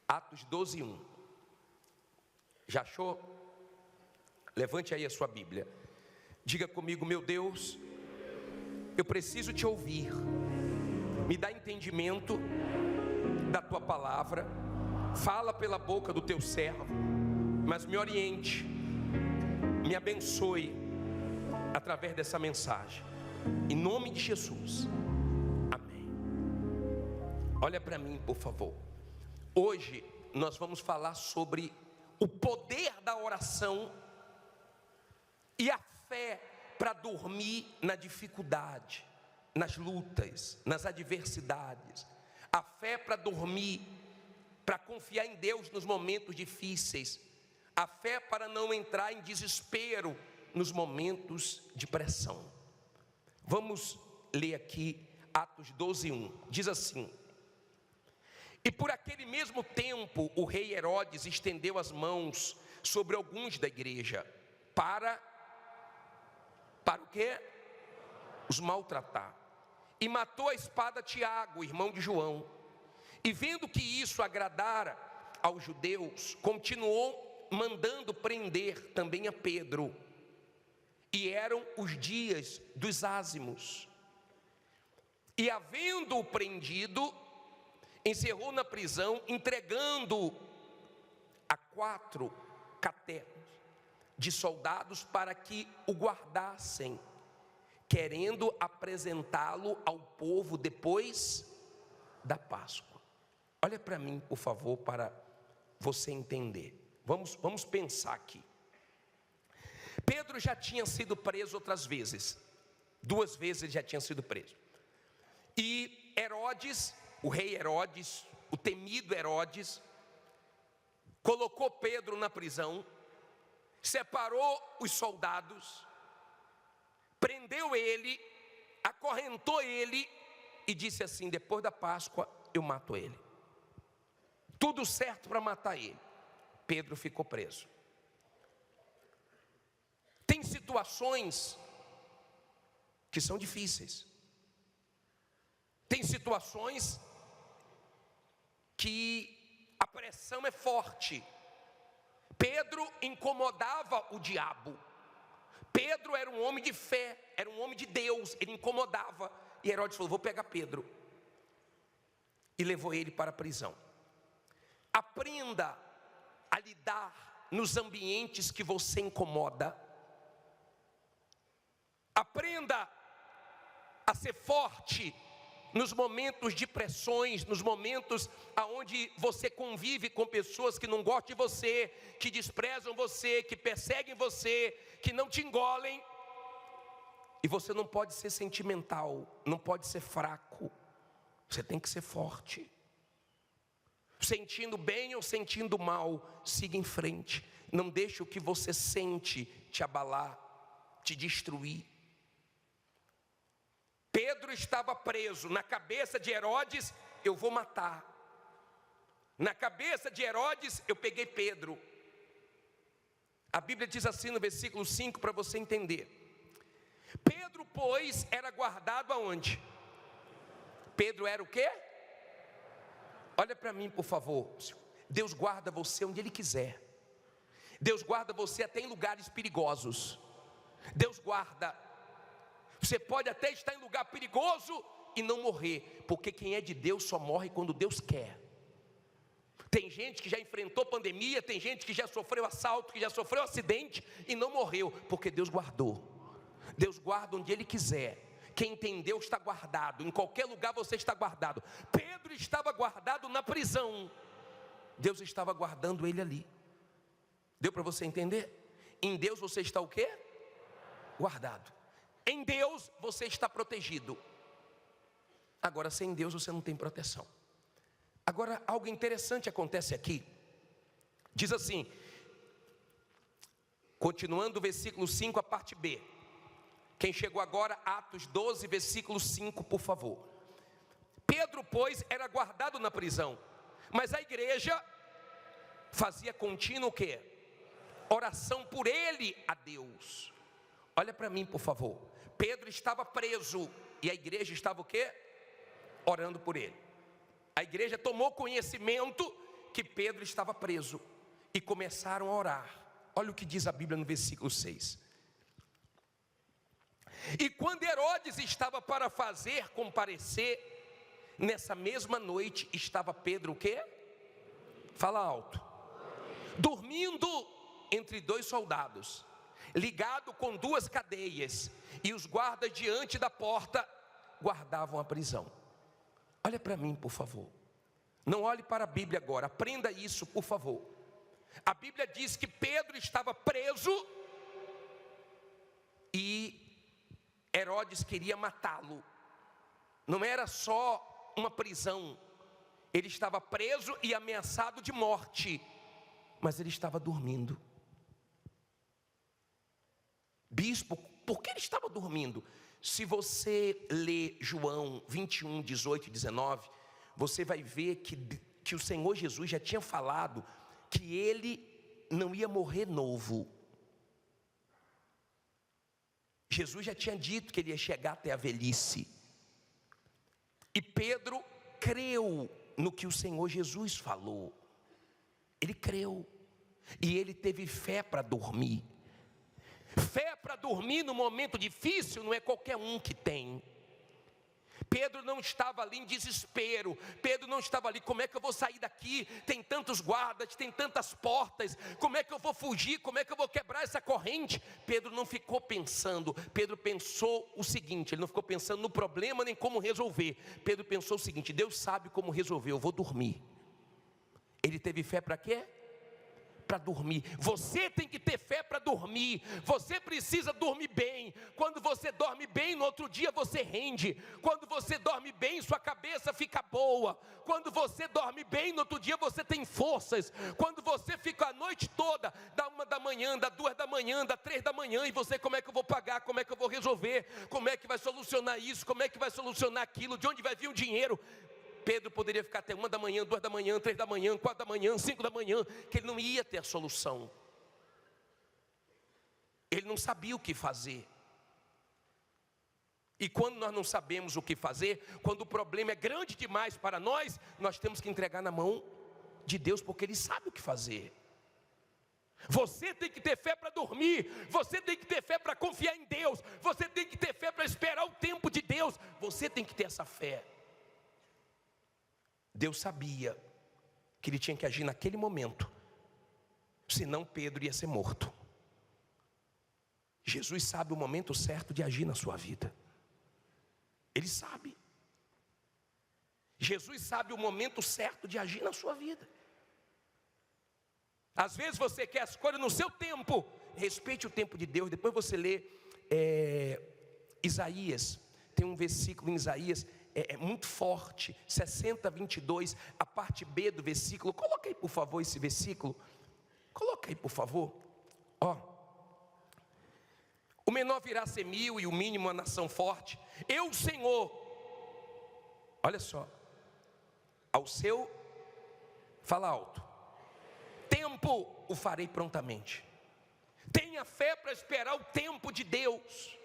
Atos 12:1. Já achou? Levante aí a sua Bíblia. Diga comigo: meu Deus, eu preciso te ouvir. Me dá entendimento da tua palavra. Fala pela boca do teu servo, mas me oriente, me abençoe através dessa mensagem. Em nome de Jesus. Amém. Olha para mim, por favor. Hoje nós vamos falar sobre o poder da oração e a fé para dormir na dificuldade, nas lutas, nas adversidades. A fé para dormir, para confiar em Deus nos momentos difíceis. A fé para não entrar em desespero nos momentos de pressão. Vamos ler aqui Atos 12:1. Diz assim: e por aquele mesmo tempo o rei Herodes estendeu as mãos sobre alguns da igreja para o quê? Os maltratar. E matou a espada Tiago, irmão de João. E vendo que isso agradara aos judeus, continuou mandando prender também a Pedro. E eram os dias dos ázimos. E havendo-o prendido, encerrou na prisão, entregando a 4 caternos de soldados para que o guardassem, querendo apresentá-lo ao povo depois da Páscoa. Olha para mim, por favor, para você entender. Vamos pensar aqui. Pedro já tinha sido preso outras vezes. 2 vezes ele já tinha sido preso. E Herodes, o rei Herodes, o temido Herodes, colocou Pedro na prisão, separou os soldados, prendeu ele, acorrentou ele e disse assim: depois da Páscoa eu mato ele. Tudo certo para matar ele. Pedro ficou preso. Tem situações que são difíceis. Tem situações que a pressão é forte. Pedro incomodava o diabo. Pedro era um homem de fé, era um homem de Deus, ele incomodava. E Herodes falou: vou pegar Pedro. E levou ele para a prisão. Aprenda a lidar nos ambientes que você incomoda. Aprenda a ser forte nos momentos de pressões, nos momentos onde você convive com pessoas que não gostam de você, que desprezam você, que perseguem você, que não te engolem. E você não pode ser sentimental, não pode ser fraco. Você tem que ser forte. Sentindo bem ou sentindo mal, siga em frente. Não deixe o que você sente te abalar, te destruir. Pedro estava preso. Na cabeça de Herodes, eu vou matar. Na cabeça de Herodes, eu peguei Pedro. A Bíblia diz assim no versículo 5, para você entender. Pedro, pois, era guardado aonde? Pedro era o quê? Olha para mim, por favor. Deus guarda você onde Ele quiser. Deus guarda você até em lugares perigosos. Deus guarda. Você pode até estar em lugar perigoso e não morrer, porque quem é de Deus só morre quando Deus quer. Tem gente que já enfrentou pandemia, tem gente que já sofreu assalto, que já sofreu acidente e não morreu, porque Deus guardou. Deus guarda onde Ele quiser. Quem entendeu está guardado. Em qualquer lugar você está guardado. Pedro estava guardado na prisão. Deus estava guardando ele ali. Deu para você entender? Em Deus você está o quê? Guardado. Em Deus você está protegido. Agora, sem Deus você não tem proteção. Agora, algo interessante acontece aqui. Diz assim, continuando o versículo 5, a parte B. Quem chegou agora, Atos 12, versículo 5, por favor. Pedro, pois, era guardado na prisão, mas a igreja fazia contínuo o quê? Oração por ele a Deus. Olha para mim, por favor. Pedro estava preso e a igreja estava o quê? Orando por ele. A igreja tomou conhecimento que Pedro estava preso e começaram a orar. Olha o que diz a Bíblia no versículo 6. E quando Herodes estava para fazer comparecer, nessa mesma noite estava Pedro o quê? Fala alto. Dormindo entre dois soldados, ligado com duas cadeias, e os guardas diante da porta guardavam a prisão. Olha para mim, por favor. Não olhe para a Bíblia agora, aprenda isso, por favor. A Bíblia diz que Pedro estava preso e Herodes queria matá-lo. Não era só uma prisão, ele estava preso e ameaçado de morte, mas ele estava dormindo. Bispo, por que ele estava dormindo? Se você ler João 21, 18 e 19, você vai ver que o Senhor Jesus já tinha falado que ele não ia morrer novo. Jesus já tinha dito que ele ia chegar até a velhice. E Pedro creu no que o Senhor Jesus falou. Ele creu. E ele teve fé para dormir. Fé para dormir no momento difícil não é qualquer um que tem. Pedro não estava ali em desespero. Pedro não estava ali, como é que eu vou sair daqui? Tem tantos guardas, tem tantas portas. Como é que eu vou fugir? Como é que eu vou quebrar essa corrente? Pedro não ficou pensando. Pedro pensou o seguinte, ele não ficou pensando no problema nem como resolver. Pedro pensou o seguinte: Deus sabe como resolver, eu vou dormir. Ele teve fé para quê? Para dormir. Você tem que ter fé para dormir. Você precisa dormir bem. Quando você dorme bem, no outro dia você rende. Quando você dorme bem, sua cabeça fica boa. Quando você dorme bem, no outro dia você tem forças. Quando você fica a noite toda, da 1 da manhã, da 2 da manhã, da 3 da manhã, e você, como é que eu vou pagar? Como é que eu vou resolver? Como é que vai solucionar isso? Como é que vai solucionar aquilo? De onde vai vir o dinheiro? Pedro poderia ficar até 1 da manhã, 2 da manhã, 3 da manhã, 4 da manhã, 5 da manhã, que ele não ia ter a solução. Ele não sabia o que fazer. E quando nós não sabemos o que fazer, quando o problema é grande demais para nós, nós temos que entregar na mão de Deus, porque Ele sabe o que fazer. Você tem que ter fé para dormir, você tem que ter fé para confiar em Deus, você tem que ter fé para esperar o tempo de Deus, você tem que ter essa fé. Deus sabia que ele tinha que agir naquele momento, senão Pedro ia ser morto. Jesus sabe o momento certo de agir na sua vida. Ele sabe. Jesus sabe o momento certo de agir na sua vida. Às vezes você quer as coisas no seu tempo. Respeite o tempo de Deus. Depois você lê Isaías. Tem um versículo em Isaías muito forte, 60, 22, a parte B do versículo. Coloca aí, por favor, esse versículo. Coloca aí, por favor. Ó. O menor virá a ser 1000 e o mínimo a nação forte. Eu, Senhor, olha só, ao seu, fala alto, tempo o farei prontamente. Tenha fé para esperar o tempo de Deus.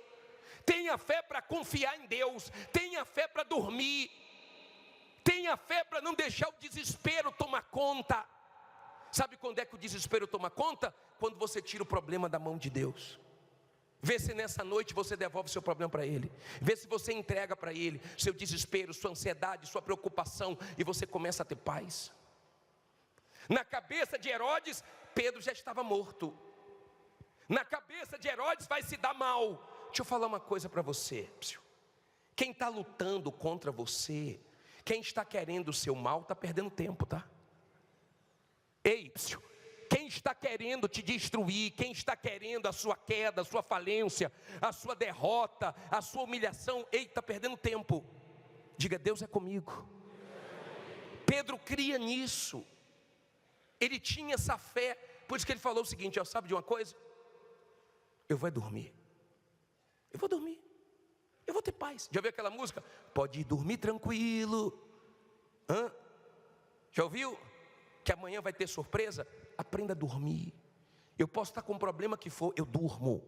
Tenha fé para confiar em Deus. Tenha fé para dormir. Tenha fé para não deixar o desespero tomar conta. Sabe quando é que o desespero toma conta? Quando você tira o problema da mão de Deus. Vê se nessa noite você devolve seu problema para Ele. Vê se você entrega para Ele seu desespero, sua ansiedade, sua preocupação, e você começa a ter paz. Na cabeça de Herodes, Pedro já estava morto. Na cabeça de Herodes vai se dar mal. Deixa eu falar uma coisa para você. Quem está lutando contra você, quem está querendo o seu mal, está perdendo tempo, tá? Ei, quem está querendo te destruir, quem está querendo a sua queda, a sua falência, a sua derrota, a sua humilhação, ei, está perdendo tempo. Diga, Deus é comigo. Pedro cria nisso. Ele tinha essa fé, por isso que ele falou o seguinte, ó, sabe de uma coisa? Eu vou dormir. Eu vou dormir. Eu vou ter paz. Já ouviu aquela música? Pode dormir tranquilo. Já ouviu? Que amanhã vai ter surpresa? Aprenda a dormir. Eu posso estar com o problema que for, eu durmo.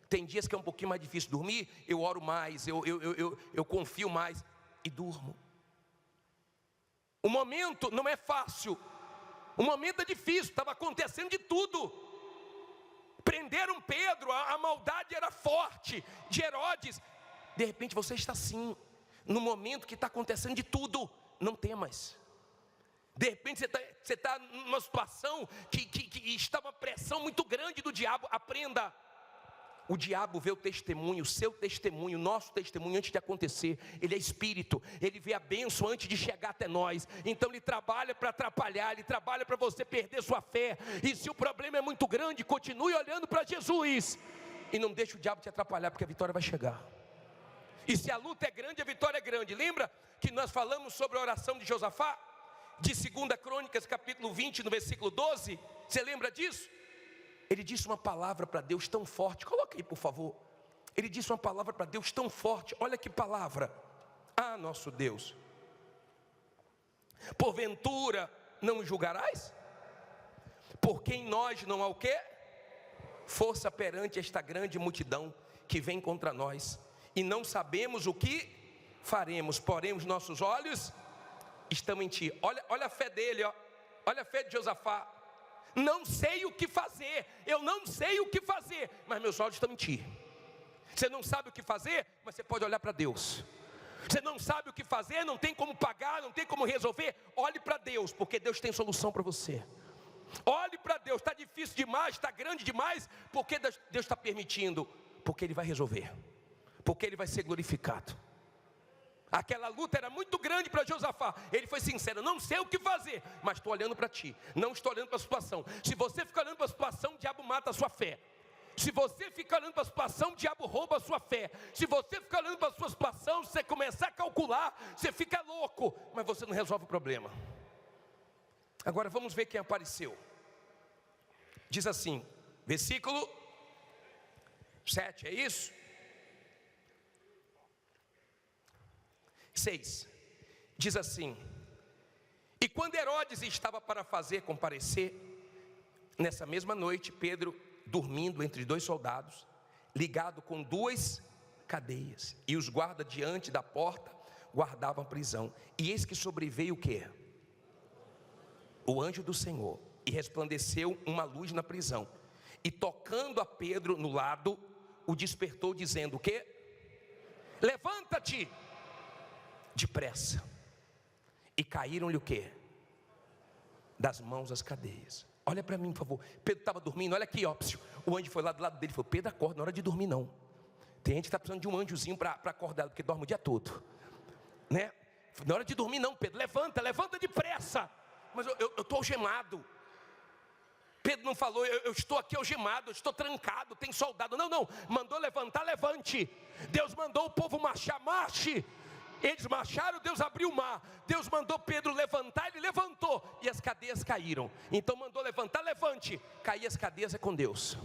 Tem dias que é um pouquinho mais difícil dormir, eu oro mais, eu confio mais e durmo. O momento não é fácil, O momento é difícil, estava acontecendo de tudo. Prenderam Pedro, a maldade era forte, de Herodes. De repente você está assim, no momento que está acontecendo de tudo. Não temas. De repente você está numa situação que está uma pressão muito grande do diabo. Aprenda. O diabo vê o testemunho, o seu testemunho, nosso testemunho antes de acontecer. Ele é espírito, ele vê a bênção antes de chegar até nós. Então ele trabalha para atrapalhar, ele trabalha para você perder sua fé. E se o problema é muito grande, continue olhando para Jesus. E não deixe o diabo te atrapalhar, porque a vitória vai chegar. E se a luta é grande, a vitória é grande. Lembra que nós falamos sobre a oração de Josafá? De 2 Crônicas, capítulo 20, no versículo 12. Você lembra disso? Ele disse uma palavra para Deus tão forte. Coloca aí, por favor. Ele disse uma palavra para Deus tão forte. Olha que palavra. Ah, nosso Deus. Porventura não julgarás? Porque em nós não há o quê? Força perante esta grande multidão que vem contra nós. E não sabemos o que faremos. Porém os nossos olhos estão em ti. Olha a fé dele, ó. Olha a fé de Josafá. Não sei o que fazer, eu não sei o que fazer, mas meus olhos estão em ti. Você não sabe o que fazer, mas você pode olhar para Deus. Você não sabe o que fazer, não tem como pagar, não tem como resolver. Olhe para Deus, porque Deus tem solução para você. Olhe para Deus, está difícil demais, está grande demais, porque Deus está permitindo, porque Ele vai resolver, porque Ele vai ser glorificado. Aquela luta era muito grande para Josafá. Ele foi sincero, não sei o que fazer, mas estou olhando para ti, não estou olhando para a situação. Se você ficar olhando para a situação, o diabo mata a sua fé. Se você ficar olhando para a situação, o diabo rouba a sua fé. Se você ficar olhando para a sua situação, você começar a calcular, você fica louco, mas você não resolve o problema. Agora vamos ver quem apareceu. Diz assim, versículo 7, é isso? 6, diz assim: e quando Herodes estava para fazer comparecer, nessa mesma noite, Pedro, dormindo entre 2 soldados, ligado com 2 cadeias, e os guardas diante da porta guardavam a prisão. E eis que sobreveio o quê? O anjo do Senhor, e resplandeceu uma luz na prisão, e tocando a Pedro no lado, o despertou, dizendo o quê? Levanta-te depressa. E caíram-lhe o quê? Das mãos as cadeias. Olha para mim, por favor. Pedro estava dormindo, olha aqui, ó. O anjo foi lá do lado dele e falou: Pedro, acorda, não é hora de dormir não. Tem gente que está precisando de um anjozinho para acordar, porque dorme o dia todo, né? Não é hora de dormir não, Pedro, levanta depressa. Mas eu estou algemado. Pedro não falou, eu estou aqui algemado, eu estou trancado, tem soldado. Não, mandou levantar, levante. Deus mandou o povo marchar, marche. Eles marcharam, Deus abriu o mar. Deus mandou Pedro levantar, ele levantou, e as cadeias caíram. Então mandou levantar, levante. Cair as cadeias é com Deus.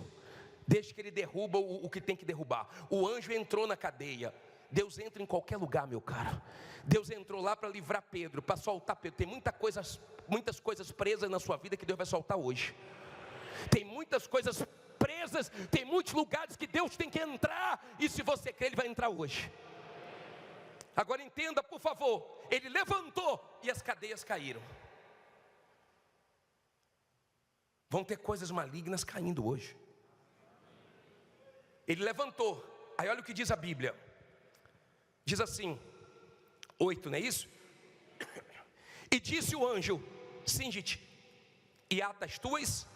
Deixa que Ele derruba o que tem que derrubar. O anjo entrou na cadeia. Deus entra em qualquer lugar, meu caro. Deus entrou lá para livrar Pedro, para soltar Pedro. Tem muitas coisas presas na sua vida que Deus vai soltar hoje. Tem muitas coisas presas, tem muitos lugares que Deus tem que entrar, e se você crer, Ele vai entrar hoje. Agora entenda, por favor. Ele levantou e as cadeias caíram. Vão ter coisas malignas caindo hoje. Ele levantou. Aí olha o que diz a Bíblia. Diz assim, 8, não é isso? E disse o anjo: cinge-te e ata as tuas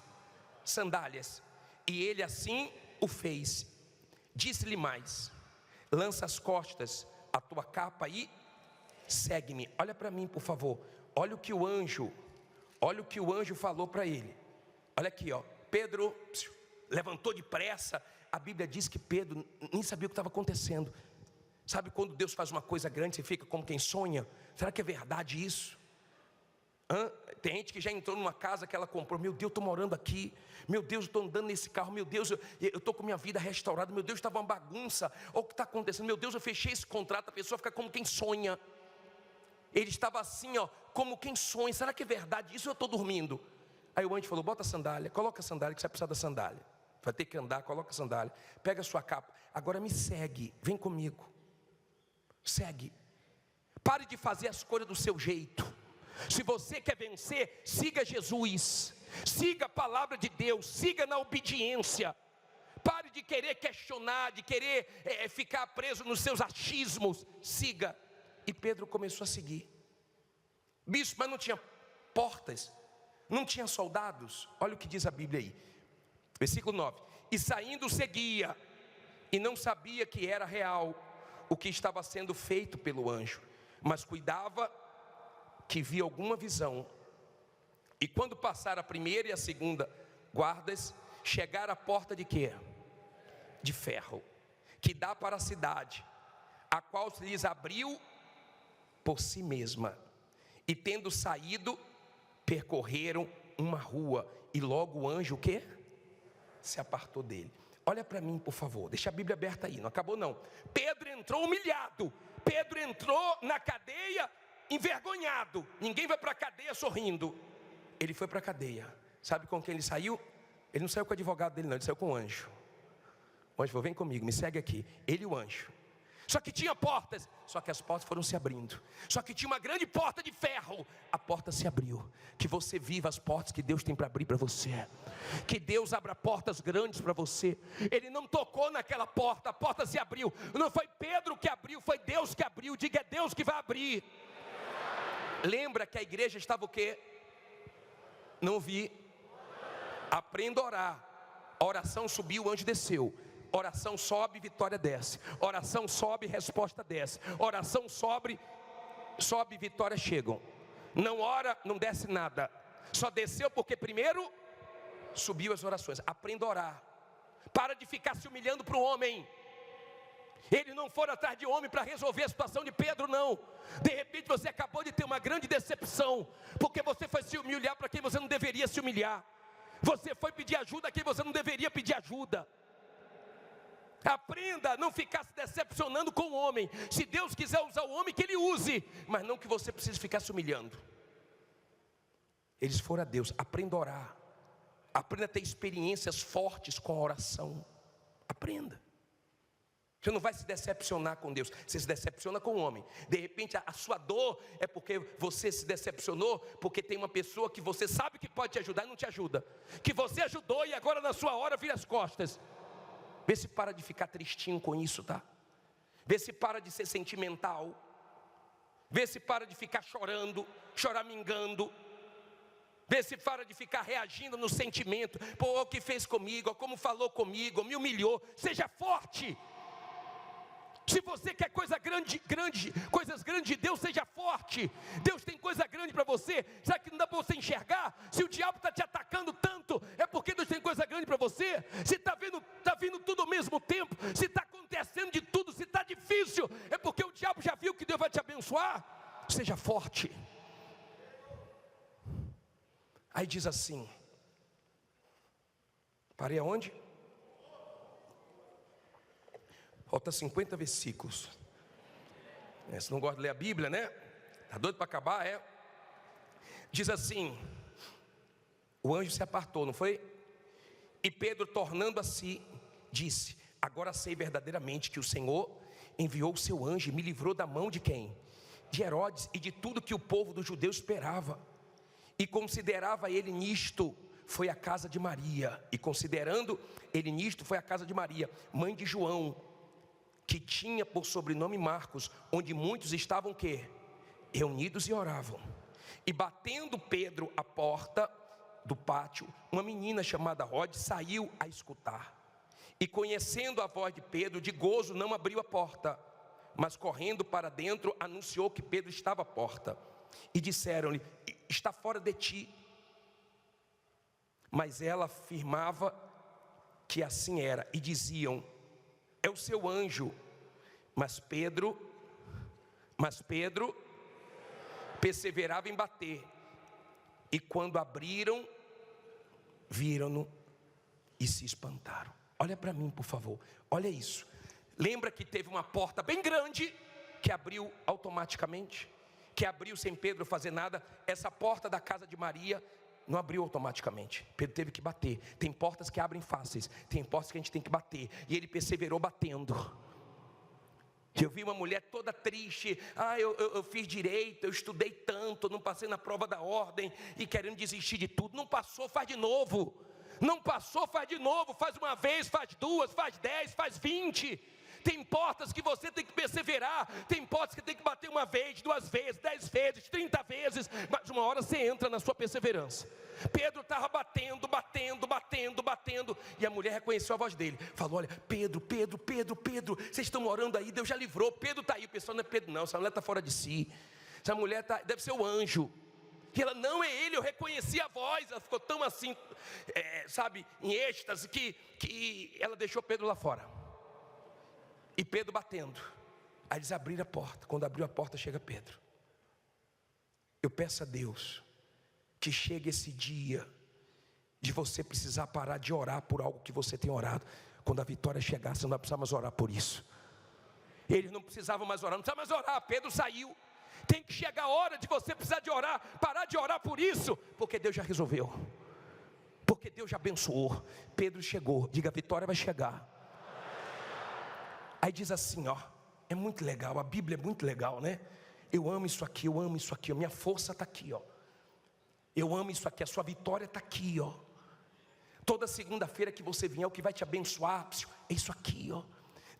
sandálias. E ele assim o fez. Disse-lhe mais: lança as costas a tua capa e segue-me. Olha para mim, por favor. Olha o que o anjo falou para ele. Olha aqui, ó. Pedro levantou depressa. A Bíblia diz que Pedro nem sabia o que estava acontecendo. Sabe quando Deus faz uma coisa grande, você fica como quem sonha? Será que é verdade isso? Tem gente que já entrou numa casa que ela comprou. Meu Deus, estou morando aqui. Meu Deus, estou andando nesse carro. Meu Deus, eu estou com minha vida restaurada. Meu Deus, estava uma bagunça. Olha o que está acontecendo. Meu Deus, eu fechei esse contrato. A pessoa fica como quem sonha. Ele estava assim, ó, como quem sonha. Será que é verdade isso? Eu estou dormindo. Aí o anjo falou: bota a sandália, coloca a sandália, que você vai precisar da sandália. Vai ter que andar, coloca a sandália. Pega a sua capa. Agora me segue, vem comigo. Segue. Pare de fazer as coisas do seu jeito. Se você quer vencer, siga Jesus, siga a palavra de Deus, siga na obediência. Pare de querer questionar, de querer ficar preso nos seus achismos. Siga. E Pedro começou a seguir. Bispo, mas não tinha portas, não tinha soldados. Olha o que diz a Bíblia aí, versículo 9: e saindo seguia, e não sabia que era real o que estava sendo feito pelo anjo, mas cuidava que via alguma visão. E quando passar a primeira e a segunda guardas, chegar à porta de quê? De ferro, que dá para a cidade, a qual se lhes abriu por si mesma. E tendo saído, percorreram uma rua, e logo o anjo o quê? Se apartou dele. Olha para mim, por favor, deixa a Bíblia aberta aí, não acabou não. Pedro entrou humilhado, Pedro entrou na cadeia envergonhado. Ninguém vai para a cadeia sorrindo. Ele foi para a cadeia. Sabe com quem ele saiu? Ele não saiu com o advogado dele não, ele saiu com o anjo. O anjo falou, vem comigo, me segue aqui. Ele e o anjo. Só que tinha portas, só que as portas foram se abrindo. Só que tinha uma grande porta de ferro. A porta se abriu. Que você viva as portas que Deus tem para abrir para você. Que Deus abra portas grandes para você. Ele não tocou naquela porta, a porta se abriu. Não foi Pedro que abriu, foi Deus que abriu. Diga, é Deus que vai abrir. Lembra que a igreja estava o quê? Não ouvi. Aprenda a orar. A oração subiu, o anjo desceu. Oração sobe, vitória desce. Oração sobe, resposta desce. Oração sobe, vitória chegam. Não ora, não desce nada. Só desceu porque primeiro subiu as orações. Aprenda a orar. Para de ficar se humilhando para o homem. Eles não foram atrás de homem para resolver a situação de Pedro, não. De repente você acabou de ter uma grande decepção, porque você foi se humilhar para quem você não deveria se humilhar. Você foi pedir ajuda a quem você não deveria pedir ajuda. Aprenda a não ficar se decepcionando com o homem. Se Deus quiser usar o homem, que Ele use, mas não que você precise ficar se humilhando. Eles foram a Deus. Aprenda a orar. Aprenda a ter experiências fortes com a oração. Aprenda. Você não vai se decepcionar com Deus, você se decepciona com o homem. De repente a sua dor é porque você se decepcionou, porque tem uma pessoa que você sabe que pode te ajudar e não te ajuda, que você ajudou e agora na sua hora vira as costas. Vê se para de ficar tristinho com isso, tá? Vê se para de ser sentimental. Vê se para de ficar chorando, choramingando. Vê se para de ficar reagindo no sentimento. Pô, o que fez comigo, como falou comigo, me humilhou. Seja forte. Se você quer coisas grandes de Deus, seja forte. Deus tem coisa grande para você. Será que não dá para você enxergar? Se o diabo está te atacando tanto, é porque Deus tem coisa grande para você. Se está vindo tudo ao mesmo tempo, se está acontecendo de tudo, se está difícil, é porque o diabo já viu que Deus vai te abençoar. Seja forte. Aí diz assim, parei aonde? Falta 50 versículos. Você não gosta de ler a Bíblia, né? Está doido para acabar, é? Diz assim, o anjo se apartou, não foi? E Pedro, tornando a si, disse, agora sei verdadeiramente que o Senhor enviou o seu anjo e me livrou da mão de quem? De Herodes e de tudo que o povo dos judeus esperava. E considerava ele nisto, foi a casa de Maria. E considerando ele nisto, foi a casa de Maria, mãe de João, que tinha por sobrenome Marcos, onde muitos estavam quê? Reunidos e oravam. E batendo Pedro à porta do pátio, uma menina chamada Rode saiu a escutar. E conhecendo a voz de Pedro, de gozo não abriu a porta, mas correndo para dentro, anunciou que Pedro estava à porta. E disseram-lhe, está fora de ti. Mas ela afirmava que assim era, e diziam, é o seu anjo. Mas Pedro perseverava em bater. E quando abriram, viram-no e se espantaram. Olha para mim, por favor. Olha isso. Lembra que teve uma porta bem grande que abriu automaticamente? Que abriu sem Pedro fazer nada. Essa porta da casa de Maria não abriu automaticamente. Pedro teve que bater. Tem portas que abrem fáceis, tem portas que a gente tem que bater. E ele perseverou batendo. Eu vi uma mulher toda triste. Eu fiz direito, eu estudei tanto, não passei na prova da ordem, e querendo desistir de tudo. Não passou, faz de novo. Não passou, faz de novo. Faz uma vez, faz duas, faz 10, faz 20. Tem portas que você tem que perseverar. Tem portas que tem que bater uma vez, 2 vezes, 10 vezes, 30 vezes. Mas uma hora você entra na sua perseverança. Pedro estava batendo. E a mulher reconheceu a voz dele. Falou: olha, Pedro, vocês estão orando aí, Deus já livrou. Pedro está aí. O pessoal: não é Pedro não, essa mulher está fora de si. Essa mulher deve ser o anjo. E ela: não é ele, eu reconheci a voz. Ela ficou tão assim, em êxtase, que ela deixou Pedro lá fora. E Pedro batendo. Aí eles abriram a porta. Quando abriu a porta, chega Pedro. Eu peço a Deus que chegue esse dia de você precisar parar de orar por algo que você tem orado. Quando a vitória chegar, você não vai precisar mais orar por isso. Eles não precisavam mais orar, não precisava mais orar. Pedro saiu. Tem que chegar a hora de você precisar de orar, parar de orar por isso, porque Deus já resolveu, porque Deus já abençoou. Pedro chegou. Diga: a vitória vai chegar. Aí diz assim, é muito legal, a Bíblia é muito legal, né? Eu amo isso aqui, a minha força está aqui, eu amo isso aqui, a sua vitória está aqui, Toda segunda-feira que você vier, o que vai te abençoar é isso aqui,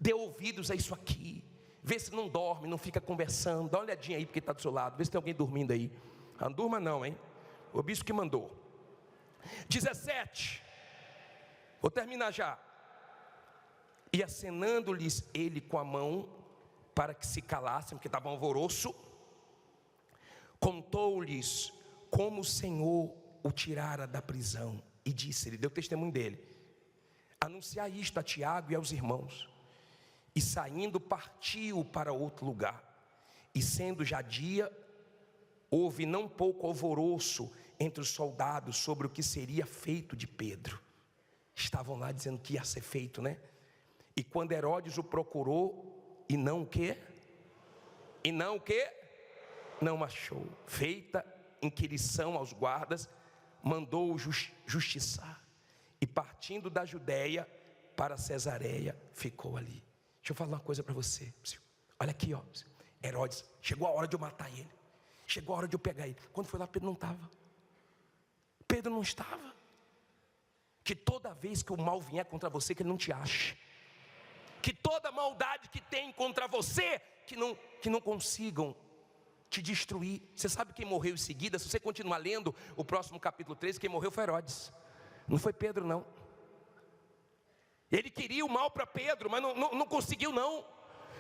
Dê ouvidos a isso aqui. Vê se não dorme, não fica conversando. Dá uma olhadinha aí porque está do seu lado, vê se tem alguém dormindo aí. Não durma não, hein? O bispo que mandou. 17. Vou terminar já. E acenando-lhes ele com a mão, para que se calassem, porque estava um alvoroço, contou-lhes como o Senhor o tirara da prisão, e disse-lhe, deu testemunho dele: anunciar isto a Tiago e aos irmãos. E saindo, partiu para outro lugar. E sendo já dia, houve não pouco alvoroço entre os soldados sobre o que seria feito de Pedro. Estavam lá dizendo que ia ser feito, né? E quando Herodes o procurou, e não o quê? Não achou. Feita inquirição aos guardas, mandou-o justiçar. E partindo da Judéia para Cesareia, ficou ali. Deixa eu falar uma coisa para você. Olha aqui, Herodes, chegou a hora de eu matar ele. Chegou a hora de eu pegar ele. Quando foi lá, Pedro não estava. Pedro não estava. Que toda vez que o mal vier contra você, que ele não te ache. Que toda maldade que tem contra você, que não consigam te destruir. Você sabe quem morreu em seguida? Se você continuar lendo o próximo capítulo 13, quem morreu foi Herodes. Não foi Pedro não. Ele queria o mal para Pedro, mas não conseguiu não.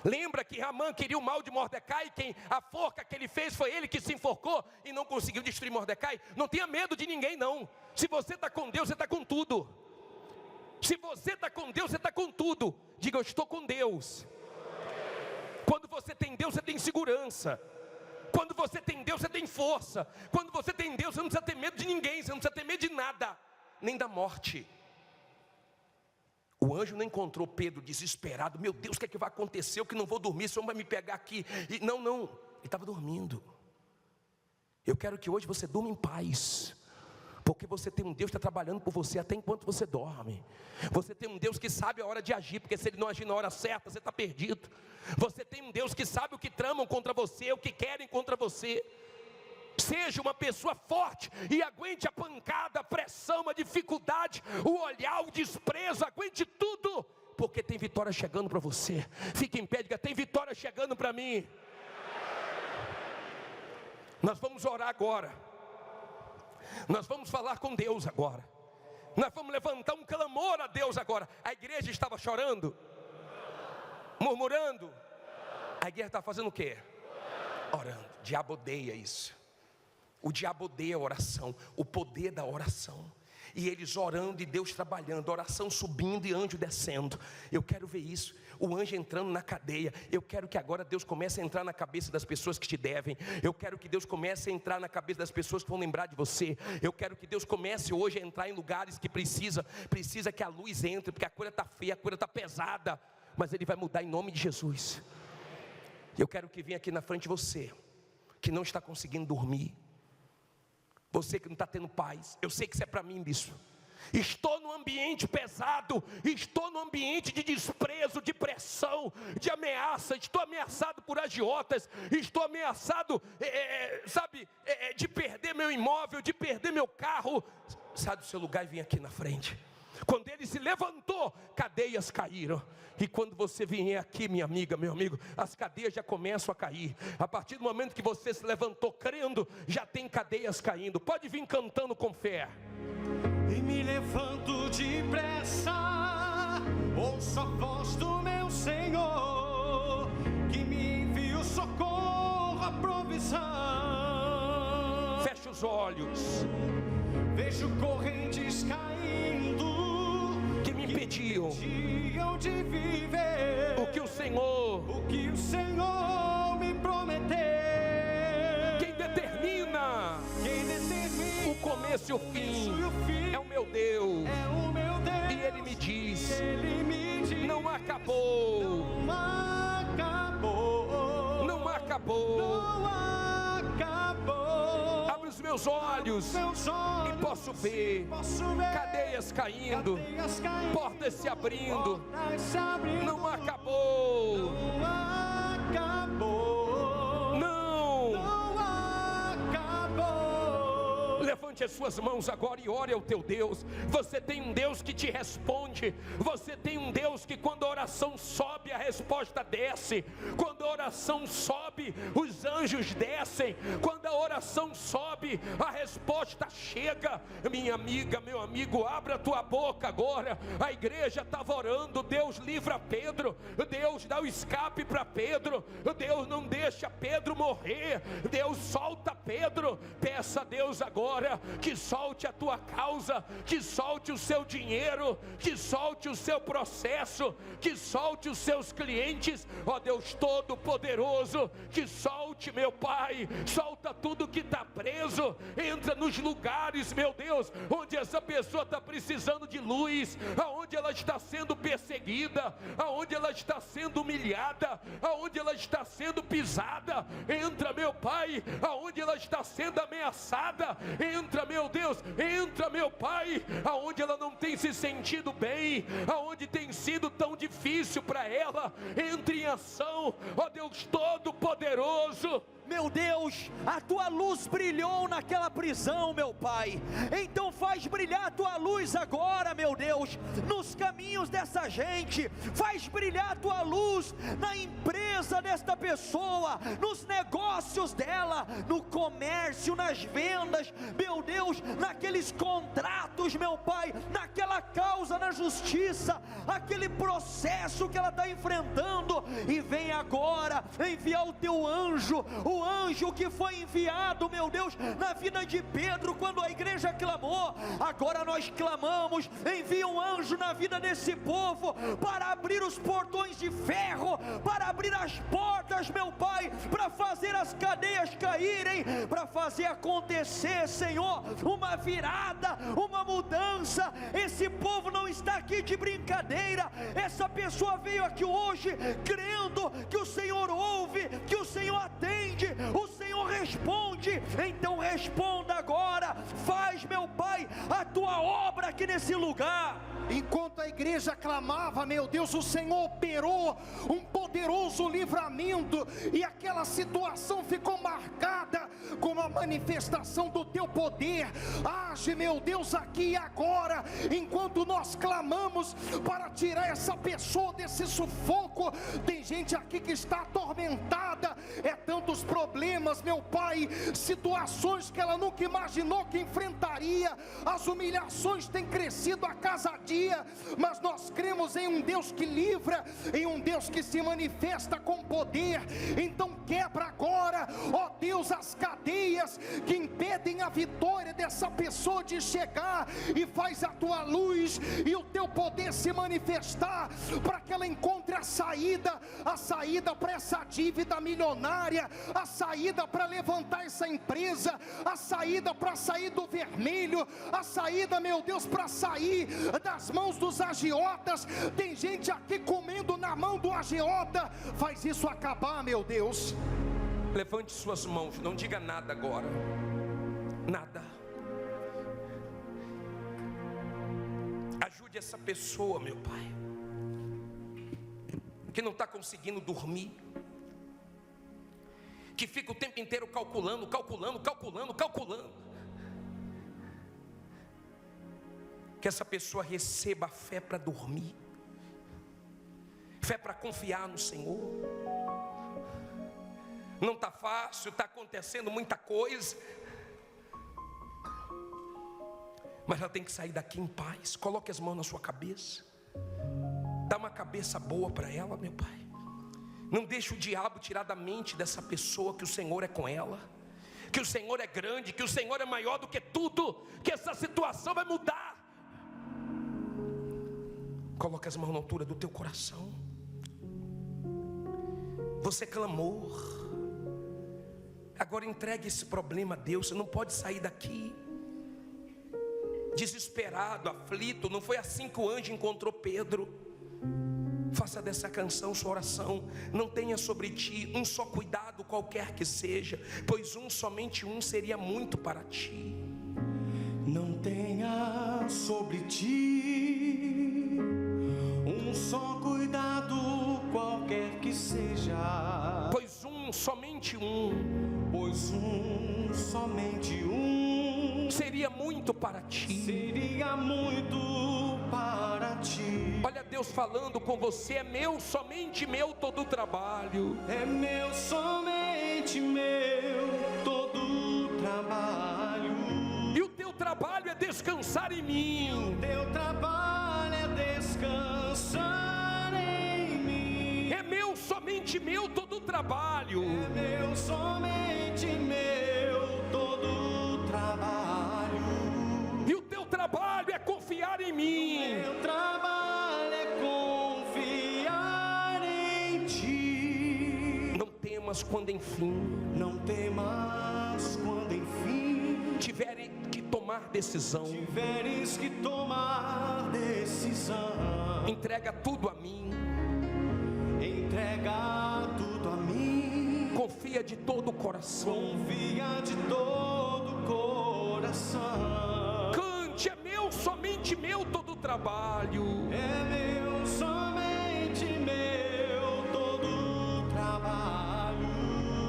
Lembra que Ramã queria o mal de Mordecai? A forca que ele fez foi ele que se enforcou e não conseguiu destruir Mordecai. Não tenha medo de ninguém não. Se você está com Deus, você está com tudo. Se você está com Deus, você está com tudo. Diga: eu estou com Deus. Quando você tem Deus, você tem segurança. Quando você tem Deus, você tem força. Quando você tem Deus, você não precisa ter medo de ninguém. Você não precisa ter medo de nada, nem da morte. O anjo não encontrou Pedro desesperado. Meu Deus, o que é que vai acontecer? Eu que não vou dormir, o Senhor vai me pegar aqui. Não, ele estava dormindo. Eu quero que hoje você durma em paz, porque você tem um Deus que está trabalhando por você até enquanto você dorme. Você tem um Deus que sabe a hora de agir, porque se Ele não agir na hora certa, você está perdido. Você tem um Deus que sabe o que tramam contra você, o que querem contra você. Seja uma pessoa forte e aguente a pancada, a pressão, a dificuldade, o olhar, o desprezo, aguente tudo, porque tem vitória chegando para você. Fique em pé, diga: tem vitória chegando para mim. Nós vamos orar agora. Nós vamos falar com Deus agora. Nós vamos levantar um clamor a Deus agora. A igreja estava chorando, murmurando. A igreja está fazendo o quê? Orando. O diabo odeia isso. O diabo odeia a oração, o poder da oração. E eles orando e Deus trabalhando, oração subindo e anjo descendo. Eu quero ver isso, o anjo entrando na cadeia. Eu quero que agora Deus comece a entrar na cabeça das pessoas que te devem. Eu quero que Deus comece a entrar na cabeça das pessoas que vão lembrar de você. Eu quero que Deus comece hoje a entrar em lugares que precisa que a luz entre, porque a coisa está feia, a coisa está pesada, mas Ele vai mudar em nome de Jesus. Eu quero que venha aqui na frente você, que não está conseguindo dormir, você que não está tendo paz. Eu sei que isso é para mim, bicho. Estou num ambiente pesado, estou num ambiente de desprezo, de pressão, de ameaça, estou ameaçado por agiotas, estou ameaçado, de perder meu imóvel, de perder meu carro. Sai do seu lugar e vem aqui na frente. Quando ele se levantou, cadeias caíram. E quando você vier aqui, minha amiga, meu amigo, as cadeias já começam a cair. A partir do momento que você se levantou crendo, já tem cadeias caindo. Pode vir cantando com fé. E me levanto depressa, ouço a voz do meu Senhor, que me envia o socorro, a provisão. Feche os olhos. Vejo correntes caindo, que me impediam de viver o que o Senhor me prometeu. Quem determina o começo e o fim é o meu Deus. E Ele me diz, não acabou. Não acabou. Abre os meus olhos e posso ver cadeias caindo, portas se abrindo. Não acabou. Levante as suas mãos agora e ore ao teu Deus. Você tem um Deus que te responde. Você tem um Deus que quando a oração sobe, a resposta desce. Quando a oração sobe, os anjos descem. Quando a oração sobe, a resposta chega. Minha amiga, meu amigo, abra a tua boca agora. A igreja estava orando. Deus livra Pedro. Deus dá o escape para Pedro. Deus não deixa Pedro morrer. Deus solta Pedro. Peça a Deus agora que solte a tua causa, que solte o seu dinheiro, que solte o seu processo, que solte os seus clientes, ó Deus Todo-Poderoso, que solte, meu Pai, solta tudo que está preso, entra nos lugares, meu Deus, onde essa pessoa está precisando de luz, aonde ela está sendo perseguida, aonde ela está sendo humilhada, aonde ela está sendo pisada, entra, meu Pai, aonde ela está sendo ameaçada, entra, meu Deus, entra, meu Pai, aonde ela não tem se sentido bem, aonde tem sido tão difícil para ela, entre em ação, ó Deus Todo-Poderoso. Meu Deus, a tua luz brilhou naquela prisão, meu Pai. Então faz brilhar a tua luz agora, meu Deus, nos caminhos dessa gente. Faz brilhar a tua luz na empresa desta pessoa, nos negócios dela, no comércio, nas vendas, meu Deus, naqueles contratos, meu Pai, naquela causa na justiça, aquele processo que ela está enfrentando. E vem agora enviar o teu anjo, o anjo que foi enviado, meu Deus, na vida de Pedro, quando a igreja clamou. Agora nós clamamos, envia um anjo na vida desse povo, para abrir os portões de ferro, para abrir as portas, meu Pai, para fazer as cadeias caírem, para fazer acontecer, Senhor, uma virada, uma mudança. Esse povo não está aqui de brincadeira, essa pessoa veio aqui hoje crendo que o Senhor ouve, que o Senhor atende, o Senhor responde. Então responda agora, faz, meu Pai, a tua obra aqui nesse lugar. Enquanto a igreja clamava, meu Deus, o Senhor operou um poderoso livramento, e aquela situação ficou marcada com a manifestação do teu poder. Age, meu Deus, aqui e agora, enquanto nós clamamos para tirar essa pessoa desse sufoco. Tem gente aqui que está atormentada, é tantos problemas, meu Pai, situações que ela nunca imaginou que enfrentaria, as humilhações têm crescido a cada dia, mas nós cremos em um Deus que livra, em um Deus que se manifesta com poder. Então quebra agora, ó Deus, as cadeias que impedem a vitória dessa pessoa de chegar, e faz a tua luz e o teu poder se manifestar, para que ela encontre a saída para essa dívida milionária, a saída para levantar essa empresa, a saída para sair do vermelho, a saída, meu Deus, para sair das mãos dos agiotas. Tem gente aqui comendo na mão do agiota. Faz isso acabar, meu Deus. Levante suas mãos, não diga nada agora, nada. de essa pessoa, meu Pai, que não está conseguindo dormir, que fica o tempo inteiro calculando. Que essa pessoa receba a fé para dormir, fé para confiar no Senhor. Não está fácil, está acontecendo muita coisa, mas ela tem que sair daqui em paz. Coloque as mãos na sua cabeça, dá uma cabeça boa para ela, meu Pai. Não deixe o diabo tirar da mente dessa pessoa que o Senhor é com ela, que o Senhor é grande, que o Senhor é maior do que tudo, que essa situação vai mudar. Coloque as mãos na altura do teu coração. Você clamou, agora entregue esse problema a Deus. Você não pode sair daqui desesperado, aflito. Não foi assim que o anjo encontrou Pedro. Faça dessa canção sua oração. Não tenha sobre ti um só cuidado, qualquer que seja, pois somente um seria muito para ti. Não tenha sobre ti um só cuidado, qualquer que seja, pois somente um, somente um seria muito para ti. Seria muito para ti. Olha Deus falando com você: é meu, somente meu todo o trabalho. É meu, somente meu todo o trabalho. E o teu trabalho é descansar em mim. O teu trabalho é descansar em mim. É meu, somente meu todo o trabalho. É meu, somente meu todo o trabalho. E o teu trabalho é confiar em mim. O teu trabalho é confiar em ti. Não temas quando enfim, não temas quando enfim tiveres que tomar decisão. Tiveres que tomar decisão. Entrega tudo a mim. Entrega tudo a mim. Confia de todo o coração. Confia de todo o coração. Cante: é meu, somente meu todo o trabalho. É meu, somente meu todo o trabalho.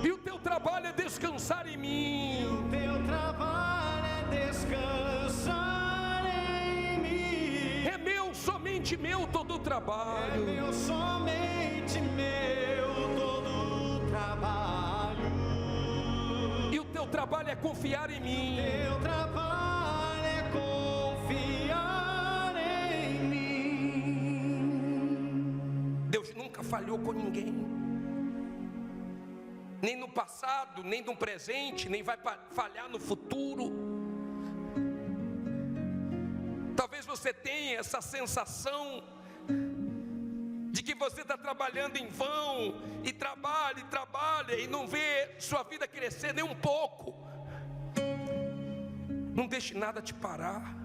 E o teu trabalho é descansar em mim. E o teu trabalho é descansar em mim. É meu, somente meu todo o trabalho. É meu, somente meu todo o trabalho. E o teu trabalho é confiar em mim. Teu trabalho é confiar em mim. Deus nunca falhou com ninguém, nem no passado, nem no presente, nem vai falhar no futuro. Talvez você tenha essa sensação de que você está trabalhando em vão, e trabalha e não vê sua vida crescer nem um pouco. Não deixe nada te parar.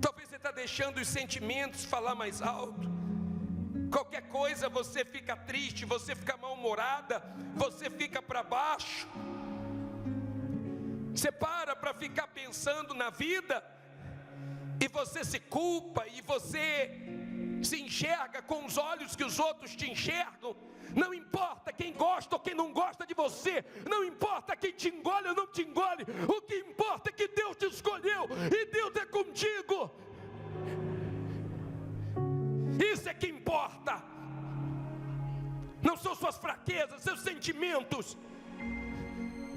Talvez você está deixando os sentimentos falar mais alto. Qualquer coisa você fica triste, você fica mal-humorada, você fica para baixo. Você para ficar pensando na vida, e você se culpa, e você se enxerga com os olhos que os outros te enxergam. Não importa quem gosta ou quem não gosta de você, não importa quem te engole ou não te engole, o que importa é que Deus te escolheu e Deus é contigo. Isso é que importa. Não são suas fraquezas, seus sentimentos,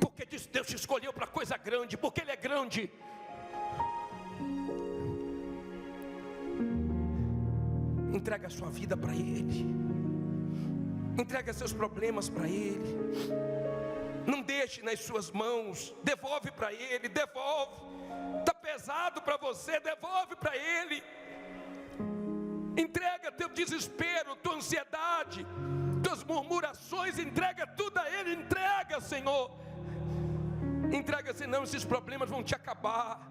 porque Deus te escolheu para coisa grande, porque Ele é grande. Entrega a sua vida para Ele, entrega seus problemas para Ele. Não deixe nas suas mãos, devolve para Ele, devolve. Está pesado para você, devolve para Ele. Entrega teu desespero, tua ansiedade, tuas murmurações, entrega tudo a Ele. Entrega, Senhor. Entrega, senão esses problemas vão te acabar,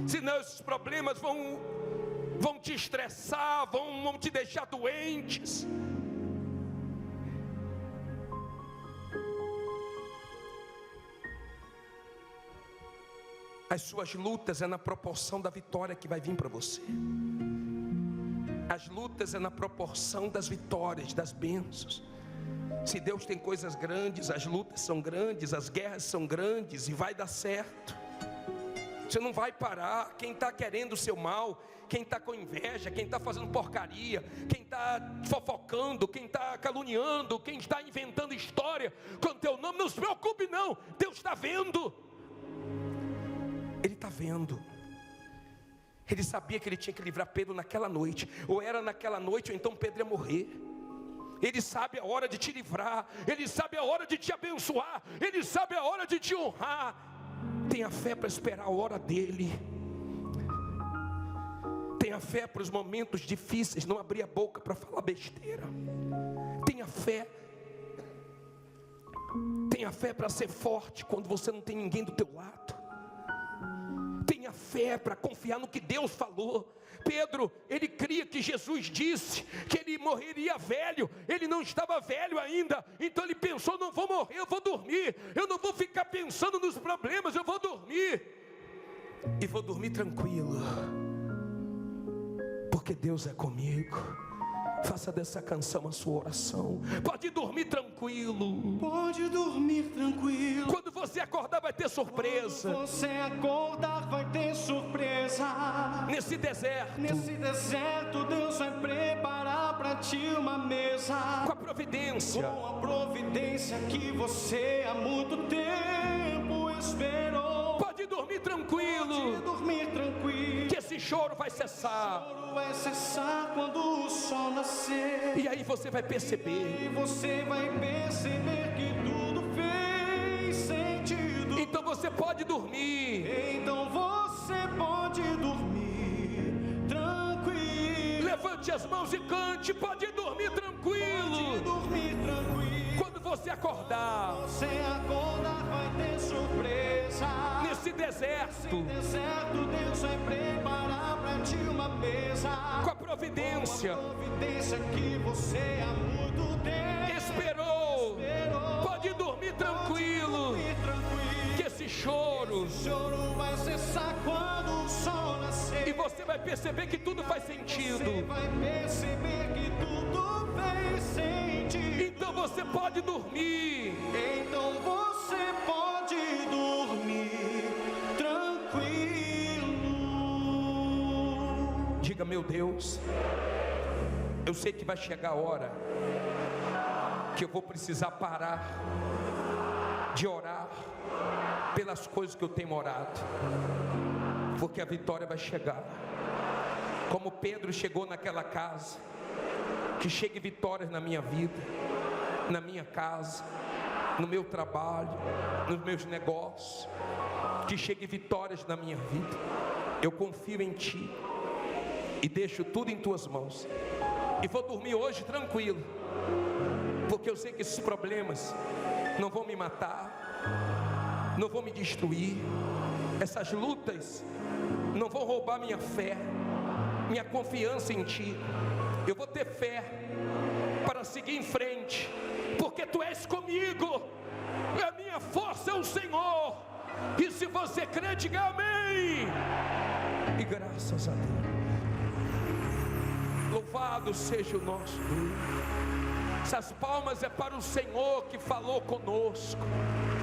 senão esses problemas vão te estressar, vão te deixar doentes. As suas lutas é na proporção da vitória que vai vir para você. As lutas é na proporção das vitórias, das bênçãos. Se Deus tem coisas grandes, as lutas são grandes, as guerras são grandes, e vai dar certo. Você não vai parar. Quem está querendo o seu mal, quem está com inveja, quem está fazendo porcaria, quem está fofocando, quem está caluniando, quem está inventando história com o teu nome, não se preocupe não, Deus está vendo. Ele está vendo. Ele sabia que ele tinha que livrar Pedro naquela noite, ou era naquela noite, ou então Pedro ia morrer. Ele sabe a hora de te livrar, Ele sabe a hora de te abençoar, Ele sabe a hora de te honrar. Tenha fé para esperar a hora dEle. Tenha fé para os momentos difíceis, não abrir a boca para falar besteira. Tenha fé. Tenha fé para ser forte quando você não tem ninguém do teu lado. Tenha fé para confiar no que Deus falou. Pedro, ele cria que Jesus disse que ele morreria velho. Ele não estava velho ainda. Então ele pensou, não vou morrer, eu vou dormir. Eu não vou ficar pensando nos problemas, eu vou dormir. E vou dormir tranquilo, porque Deus é comigo. Faça dessa canção a sua oração. Pode dormir tranquilo. Pode dormir tranquilo. Quando você acordar vai ter surpresa. Quando você acordar vai ter surpresa. Nesse deserto Deus vai preparar para ti uma mesa. Com a providência. Com a providência que você há muito tempo esperou. Pode dormir tranquilo. Pode dormir tranquilo. Que esse choro vai cessar. O choro vai cessar quando o sol nascer. E aí você vai perceber. E você vai perceber que tudo fez sentido. Então você pode dormir. Então você pode dormir tranquilo. Levante as mãos e cante. Pode dormir tranquilo. Pode dormir tranquilo. Quando você acordar. Você acordar vai ter surpresa. Nesse deserto. Deus vai preparar para ti uma mesa. Com a providência. Com a providência que você há muito tempo esperou. Pode dormir tranquilo. Que esse choro vai cessar quando o sol nascer. E você vai perceber que tudo faz sentido. Você vai perceber que tudo fez sentido. Então você pode dormir. Então você pode dormir tranquilo. Diga, meu Deus, eu sei que vai chegar a hora que eu vou precisar parar de orar pelas coisas que eu tenho orado, porque a vitória vai chegar. Como Pedro chegou naquela casa, que chegue vitórias na minha vida, na minha casa, no meu trabalho, nos meus negócios, que chegue vitórias na minha vida. Eu confio em Ti e deixo tudo em Tuas mãos, e vou dormir hoje tranquilo, porque eu sei que esses problemas não vão me matar, não vão me destruir. Essas lutas não vão roubar minha fé, minha confiança em Ti. Eu vou ter fé para seguir em frente, porque Tu és comigo. A minha força é o Senhor. E se você crê, diga amém. E graças a Deus. Louvado seja o nosso Deus. Essas palmas é para o Senhor que falou conosco,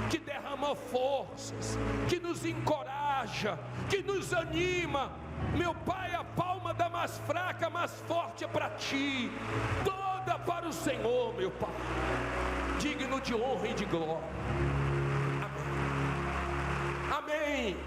que derramou forças, que nos encoraja, que nos anima. Meu Pai, a palma da mais fraca, mais forte é para Ti, toda para o Senhor, meu Pai, digno de honra e de glória. Amém. Amém.